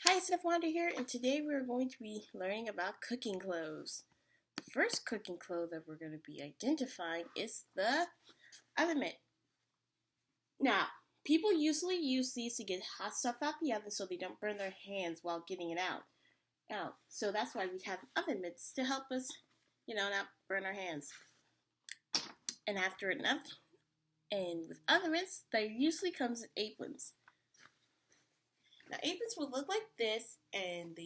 Hi, Steph Wonder here, and today we're going to be learning about cooking clothes. The first cooking clothes that we're going to be identifying is the oven mitt. Now, people usually use these to get hot stuff out the oven so they don't burn their hands while getting it out. So that's why we have oven mitts to help us, not burn our hands. And after enough, and with oven mitts, there usually comes aprons. Now, aprons will look like this, and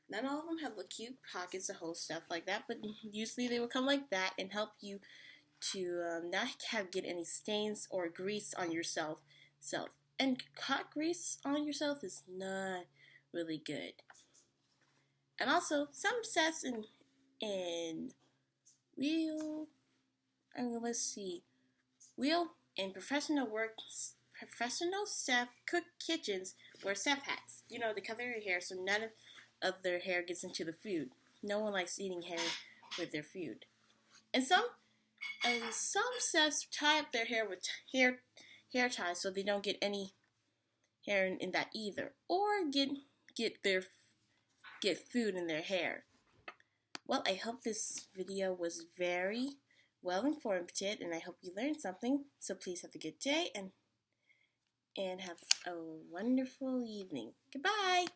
not all of them have the cute pockets to hold stuff like that, but usually they will come like that and help you to not get any stains or grease on yourself. And hot grease on yourself is not really good. And also, some sets in real, let's see, real and professional chef cook kitchens wear chef hats. They cover their hair so none of their hair gets into the food. No one likes eating hair with their food. And some chefs tie up their hair with hair ties so they don't get any hair in that either, or get food in their hair. Well, I hope this video was very well informative, and I hope you learned something. So please have a good day and have a wonderful evening. Goodbye.